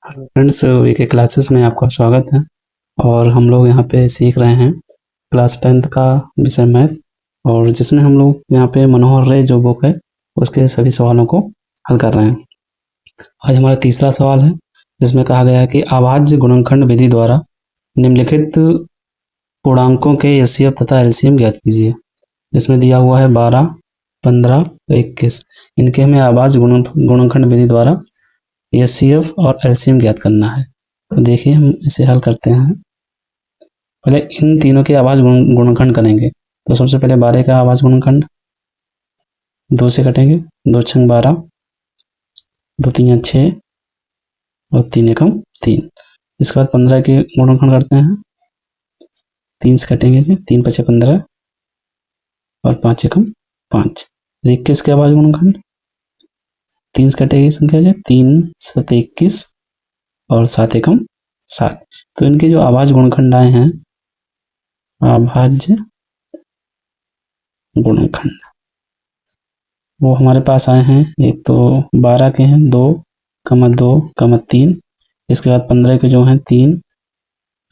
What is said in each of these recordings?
Friends, VK classes में आपका स्वागत है। और हम लोग यहाँ पे सीख रहे हैं क्लास 10th का विषय मैथ, और जिसमें हम लोग यहाँ पे मनोहर रे जो बुक है उसके सभी सवालों को हल कर रहे हैं। आज हमारा तीसरा सवाल है, जिसमें कहा गया है कि अभाज्य गुणनखंड विधि द्वारा निम्नलिखित पूर्णांकों के एचसीएफ तथा एलसीएम ज्ञात कीजिए। जिसमें दिया हुआ है 12, 15, 21। इनके हमें अभाज्य गुणनखंड विधि द्वारा एचसीएफ और एलसीएम ज्ञात करना है। तो देखिए हम इसे हल करते हैं। पहले इन तीनों के अभाज्य गुणनखंड करेंगे। तो सबसे पहले 12 का अभाज्य गुणनखंड 2 से कटेंगे। 2 छंग 12, 2 तीन 6 और 3 एकम 3। इसके बाद 15 के गुणनखंड करते हैं। 3 से कटेंगे जी, 3 पचे 15 और 5 एकम 5। 21 के अभाज्य गुणनखंड 3 से कटेगी संख्या जी, 3 7 21 और 7 एकम 7। तो इनके जो अभाज्य गुणनखंड आए हैं, अभाज्य गुणनखंड वो हमारे पास आए हैं। एक तो 12 के हैं 2, 2, 3। इसके बाद 15 के जो हैं 3,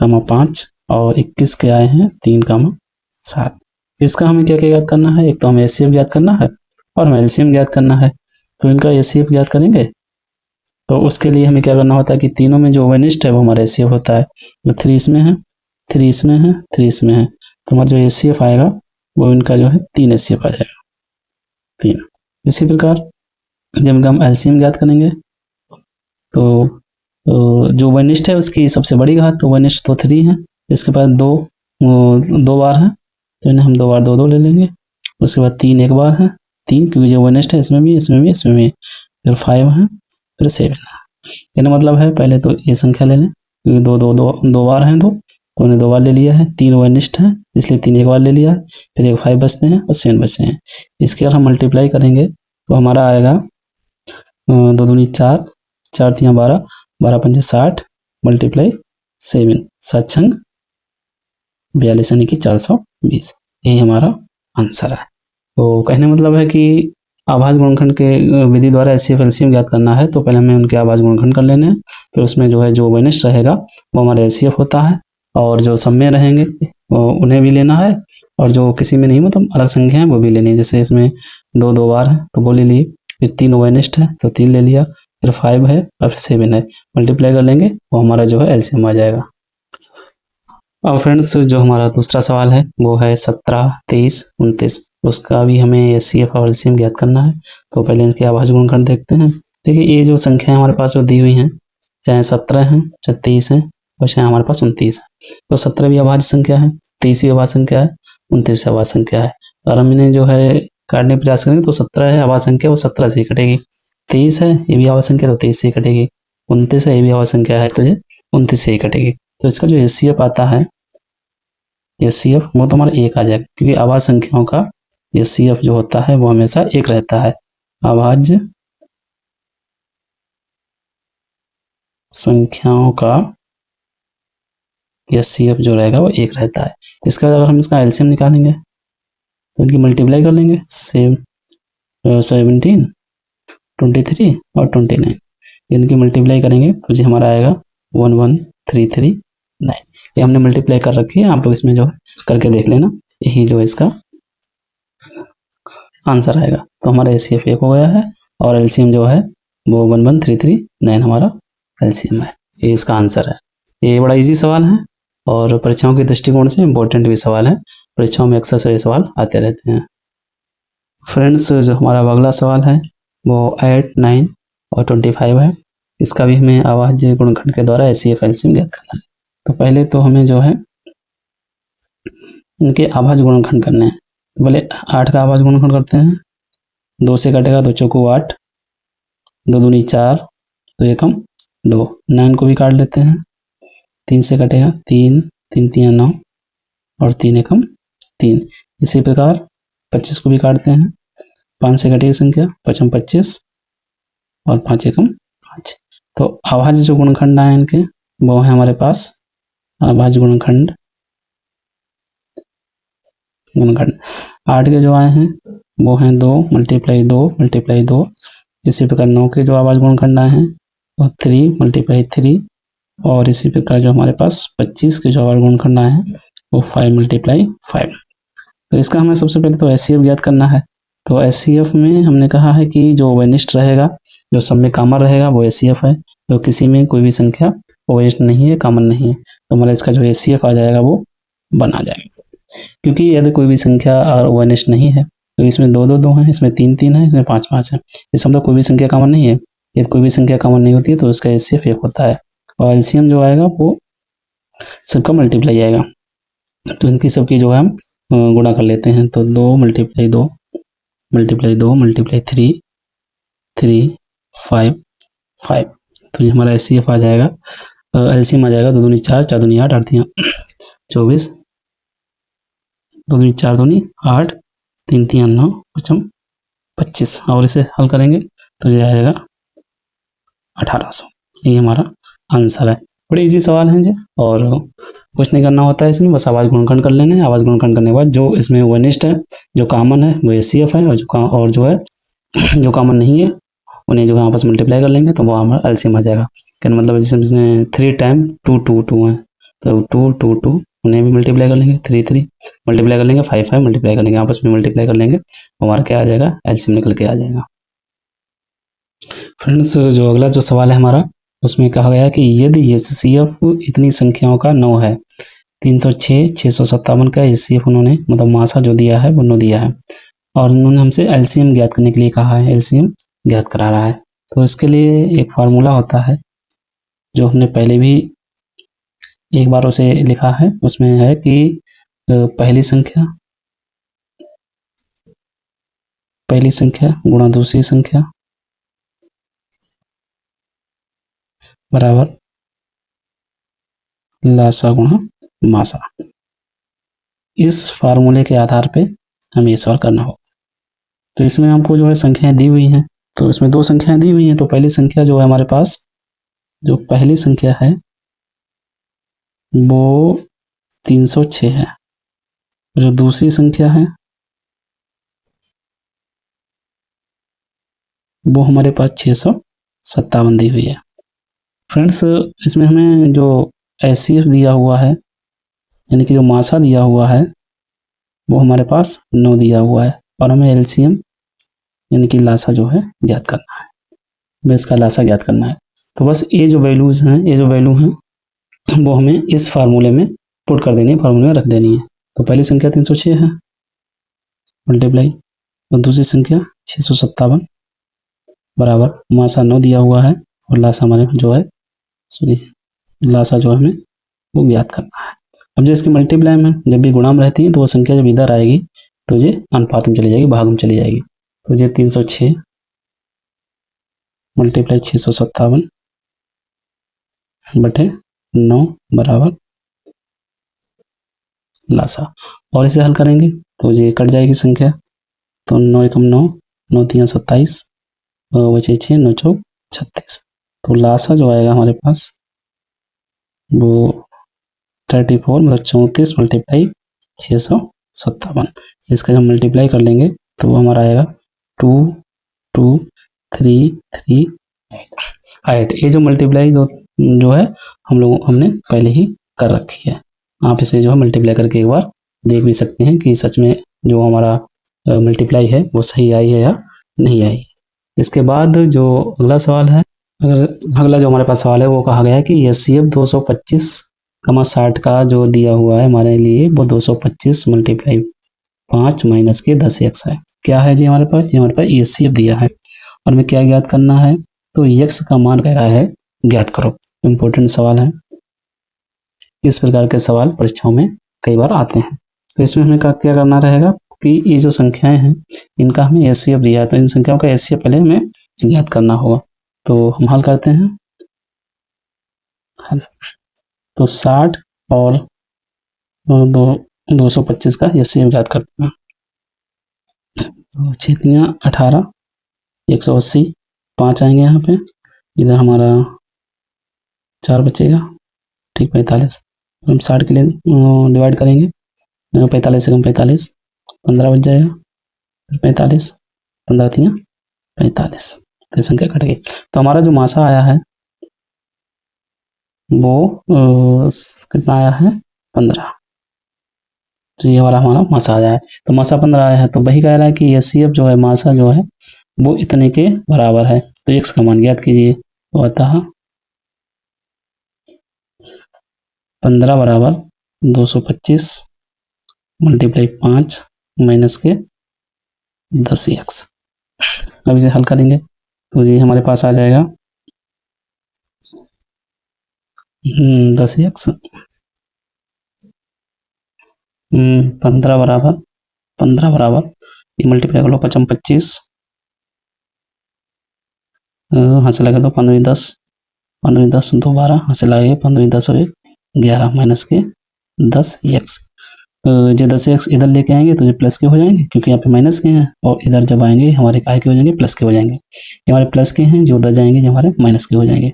5 और 21 के आए हैं 3, 7। इसका हमें क्या क्या ज्ञात करना है? एक तो हमें एचसीएफ ज्ञात करना है और हमें एलसीएम ज्ञात करना है। तो इनका एचसीएफ ज्ञात करेंगे। तो उसके लिए हमें क्या करना होता है कि तीनों में जो वनिष्ठ है वो हमारा एचसीएफ होता है। 3 इसमें है, 3 इसमें है, 3 इसमें है। तो हमारा जो एचसीएफ आएगा वो इनका जो है 3 एचसीएफ आ जाएगा, 3। इसी प्रकार जब हम एलसीएम ज्ञात करेंगे तो जो वनिष्ठ है उसकी सबसे बड़ी घात, तो वनिष्ठ तो 3 है। इसके बाद 2 बार है, तो इन्हें हम 2 बार 2 2 ले लेंगे। उसके बाद 3 एक बार है, 3, क्योंकि जो वनिष्ठ है इसमें भी, इसमें भी, इसमें भी। फिर 5 है, फिर 7 है। इसका मतलब है पहले तो ये संख्या ले लें, क्योंकि 2 बार हैं, तो उन्हें 2 बार ले लिया है। 3 वनिष्ठ है इसलिए 3 एक बार ले लिया है। फिर एक 5 बचते हैं और 7 बचते हैं। इसके अगर हम मल्टीप्लाई करेंगे तो हमारा आएगा 2 दूनी 4, 4 3 12, 12 पंजे 60 मल्टीप्लाई 7, 7 छंग 42 यानी कि 420। यही हमारा आंसर है। तो कहने मतलब है कि अभाज्य गुणनखंड के विधि द्वारा एचसीएफ एलसीएम ज्ञात करना है। तो पहले हमें उनके अभाज्य गुणनखंड कर लेने हैं। फिर उसमें जो है जो वनिष्ठ रहेगा वो हमारा एचसीएफ होता है, और जो सब में रहेंगे वो उन्हें भी लेना है, और जो किसी में नहीं मतलब अलग संख्या है वो भी लेनी है। जैसे इसमें 2 बार है तो वो ले लिए। फिर 3 वनिष्ठ है तो 3 ले लिया। फिर 5 है और फिर 7 है, मल्टीप्लाई कर लेंगे वो हमारा जो है एलसीएम आ जाएगा। अब फ्रेंड्स जो हमारा दूसरा सवाल है वो है 17, 23, 29। उसका भी हमें एचसीएफ और एलसीएम ज्ञात करना है। तो पहले इसके अभाज्य गुणनखंड देखते हैं। देखिए ये जो संख्या हमारे पास जो दी हुई हैं, चाहे 17 है, चाहे 23 है, और चाहे हमारे पास 29 है। तो 17 भी अभाज्य संख्या है, 23 भी अभाज्य संख्या है, 29 अभाज्य संख्या है। और हम इन्हें जो है काटने प्रयास करेंगे तो 17 है अभाज्य संख्या, वो 17 से ही कटेगी। 23 है ये भी अभाज्य संख्या, तो 23 से ही कटेगी। 29 है ये भी अभाज्य संख्या है, तो ये 29 से ही कटेगी। तो इसका जो एचसीएफ आता है, एचसीएफ वो तो हमारा 1 आ जाएगा, क्योंकि अभाज्य संख्याओं का एचसीएफ जो होता है वो हमेशा 1 रहता है। अभाज्य संख्याओं का एचसीएफ जो रहेगा वो 1 रहता है। इसके बाद अगर हम इसका एलसीएम निकालेंगे तो इनकी मल्टीप्लाई कर लेंगे। 17, 23 और 29, इनकी मल्टीप्लाई करेंगे तो जी हमारा आएगा 11339। ये हमने मल्टीप्लाई कर रखी है, आप लोग इसमें जो है करके देख लेना। यही जो इसका आंसर आएगा। तो हमारा एचसीएफ 1 हो गया है, और एलसीएम जो है वो 11339 हमारा एलसीएम है। ये इसका आंसर है। ये बड़ा इजी सवाल है, और परीक्षाओं के दृष्टिकोण से इम्पोर्टेंट भी सवाल है। परीक्षाओं में अक्सर से सवाल आते रहते हैं। फ्रेंड्स जो हमारा अगला सवाल है वो 8, 9 और 25 है। इसका भी हमें अभाज्य गुणनखंड के द्वारा एचसीएफ एलसीएम ज्ञात करना है। तो पहले तो हमें जो है इनके अभाज्य गुणनखंड करने हैं। तो पहले 8 का अभाज्य गुणनखंड करते हैं। 2 से कटेगा तो चौको 8, 2 दूनी 4, 2 एकम 2। 9 को भी काट लेते हैं। 3 से कटेगा 3, 3 3 9 और 3 एकम 3। इसी प्रकार 25 को भी काटते हैं। 5 से कटेगी संख्या, 5 25 और 5 एकम 5। तो अभाज्य जो गुणनखंड आए इनके वो है हमारे पास अभाज्य गुणनखंड 8 के जो आए हैं वो हैं 2 × 2 × 2। इसी प्रकार 9 के जो अभाज्य गुणनखंड आए हैं तो 3 × 3 और इसी प्रकार जो हमारे पास 25 के जो वर्गमूल करना है वो 5 × 5। तो इसका हमें सबसे पहले तो एचसीएफ ज्ञात करना है। तो एचसीएफ में हमने कहा है कि जो ओवेनिस्ट रहेगा, जो सब में कॉमन रहेगा वो एचसीएफ है। तो किसी में कोई भी संख्या ओवेनिस्ट नहीं है, कॉमन नहीं है, तो हमारा इसका जो एचसीएफ आ जाएगा वो 1 आ जाएगा। क्योंकि यदि कोई भी संख्या और ओवेनिस्ट नहीं है तो इसमें 2 2 2 है, इसमें 3 3 है, इसमें 5 5 है। इसका मतलब कोई भी संख्या कॉमन नहीं है। यदि कोई भी संख्या कॉमन नहीं होती है तो उसका एचसीएफ 1 होता है और एलसीएम जो आएगा वो सबका मल्टीप्लाई आएगा। तो इनकी सबकी जो है हम गुणा कर लेते हैं। तो 2 × 2 × 2 × 3 3 5 5। तो ये हमारा एचसीएफ आ जाएगा, एलसीएम आ जाएगा 2 दूनी 4 4 दूनी 8 8 तियां 24 2 दूनी 4 दूनी 8 3 तियां 9 5 25 और इसे हल करेंगे तो ये आएगा 1800। ये हमारा आंसर है। बड़े इजी सवाल हैं जी और कुछ नहीं करना होता है इसमें, बस आवाज गुणनखंड कर लेना है। आवाज गुणनखंड करने के बाद जो इसमें ओवेनिस्ट है, जो कॉमन है वो एचसीएफ है, और जो है जो कॉमन नहीं है उन्हें जो है आपस में मल्टीप्लाई कर लेंगे तो वो हमारा एलसीएम आ जाएगा। कहने मतलब जिसमें 3 टाइम 2 2 2 है तो 2 2 2 उन्हें भी मल्टीप्लाई कर लेंगे, 3 3 मल्टीप्लाई कर लेंगे, 5 5 मल्टीप्लाई कर लेंगे, आपस में मल्टीप्लाई कर लेंगे, हमारा क्या आ जाएगा, एलसीएम निकल के आ जाएगा। फ्रेंड्स जो अगला जो सवाल है हमारा, उसमें कहा गया कि यदि एचसीएफ इतनी संख्याओं का 9 है, 306 657 का एचसीएफ उन्होंने मतलब मासा जो दिया है वो 9 दिया है और उन्होंने हमसे एलसीएम ज्ञात करने के लिए कहा है, एलसीएम ज्ञात करा रहा है। तो इसके लिए एक फार्मूला होता है जो हमने पहले भी एक बार उसे लिखा है, उसमें है कि पहली संख्या गुणा दूसरी संख्या बराबर लासा गुणा मासा। इस फार्मूले के आधार पे हमें ये सवाल करना होगा। तो इसमें हमको जो है संख्याएं दी हुई हैं, तो इसमें 2 संख्याएं दी हुई हैं। तो पहली संख्या जो है हमारे पास, जो पहली संख्या है वो 306 है, जो दूसरी संख्या है वो हमारे पास 657 दी हुई है। फ्रेंड्स इसमें हमें जो एचसीएफ दिया हुआ है यानी कि जो मासा दिया हुआ है वो हमारे पास 9 दिया हुआ है और हमें एलसीएम यानी कि लासा जो है ज्ञात करना है, हमें इसका लासा ज्ञात करना है। तो बस ये जो वैल्यूज हैं, ये जो वैल्यू हैं वो हमें इस फार्मूले में पुट कर देनी है, फार्मूले में रख देनी है। तो पहली संख्या 306 है मल्टीप्लाई और दूसरी संख्या 657 बराबर मासा 9 दिया हुआ है और लासा हमारे जो है लासा जो है हमें वो ज्ञात करना है। अब जो इसके मल्टीप्लाई में जब भी गुणा में रहती है तो वो संख्या जब इधर आएगी तो ये अनुपात में चली जाएगी, भाग में चली जाएगी। तो ये 306 मल्टीप्लाई 657 बटे 9 बराबर लासा, और इसे हल करेंगे तो ये कट जाएगी संख्या। तो 9 एकम 9 9 तियां 27 बचे 6 9 चौक 36। तो लासा जो आएगा हमारे पास वो 34 मतलब 34 मल्टीप्लाई 657। इसका जब मल्टीप्लाई कर लेंगे तो वो हमारा आएगा 2 2 3 3 8। ये जो मल्टीप्लाई जो है हमने पहले ही कर रखी है। आप इसे जो है मल्टीप्लाई करके एक बार देख भी सकते हैं कि सच में जो हमारा मल्टीप्लाई है वो सही आई है या नहीं आई। इसके बाद जो अगला सवाल है, अगला जो हमारे पास सवाल है वो कहा गया है कि एचसीएफ 225,60 का जो दिया हुआ है हमारे लिए वो 225 मल्टीप्लाई 5 माइनस के 10x है। क्या है जी हमारे पास? हमारे पास एचसीएफ दिया है और हमें क्या ज्ञात करना है, तो x का मान कह रहा है ज्ञात करो। इम्पोर्टेंट सवाल है, इस प्रकार के सवाल परीक्षाओं में कई बार आते हैं। तो इसमें हमें क्या करना रहेगा कि ये जो संख्याएं हैं इनका हमें एचसीएफ दिया है, तो इन संख्याओं का एचसीएफ पहले हमें ज्ञात करना होगा। तो हम हल करते हैं। तो 60 और 225 का एचसीएफ ज्ञात करते हैं। तो 6 तियां 18 180 5 आएंगे यहाँ पे, इधर हमारा 4 बचेगा, ठीक 45। हम 60 के लिए डिवाइड करेंगे, 45 से कम 45 15 बच जाएगा, 45 15 तियां 45। तो संख्या कट गई। तो हमारा जो मासा आया है वो कितना आया है 15। तो ये वाला हमारा मासा आया है। तो मासा 15 आया है, तो वही कह रहा है कि एचसीएफ जो है मासा जो है वो इतने के बराबर है। तो एक्स का मान ज्ञात कीजिए। तो अतः 15 बराबर 225 मल्टीप्लाई 5 माइनस के 10x। अब इसे हल करेंगे तो जी हमारे पास आ जाएगा 10x 15 बराबर ये मल्टीप्लाई कर लो 5 25 हाँ से लगा दो 15 10 15 10 2 12 हाँ से लगे 15 10 और 11 माइनस के 10x। जो 10x इधर लेके आएंगे तो जो प्लस के हो जाएंगे, क्योंकि यहाँ पे माइनस के हैं, और इधर जब आएंगे हमारे काय के हो जाएंगे, प्लस के हो जाएंगे। ये हमारे प्लस के हैं, जो उधर जाएंगे जो हमारे माइनस के हो जाएंगे।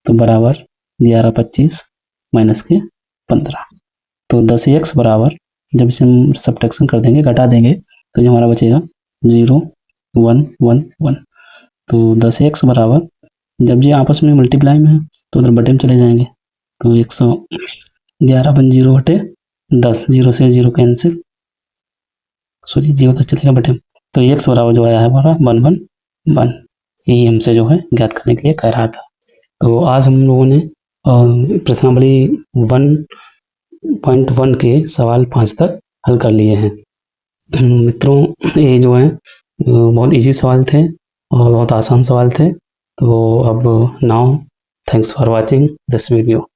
तो बराबर 11 25 माइनस के 15। तो 10x बराबर जब इसे हम सब्ट्रैक्शन कर देंगे, घटा देंगे, तो जो हमारा बचेगा 0 1 1 1। तो 10x बराबर जब ये आपस में मल्टीप्लाई में है तो उधर बटे में चले जाएंगे। तो 111 बन 0 बटे 10, 0 से 0 कैंसिल, सॉरी 0 तक चलेगा बटे में। तो x बराबर जो आया है हमारा 1 1 1। यही हमसे जो है ज्ञात करने के लिए कह रहा था। तो आज हम लोगों ने प्रश्नावली 1.1 के सवाल 5 तक हल कर लिए हैं। मित्रों ये जो है बहुत इजी सवाल थे और बहुत आसान सवाल थे। तो अब now thanks for watching this video.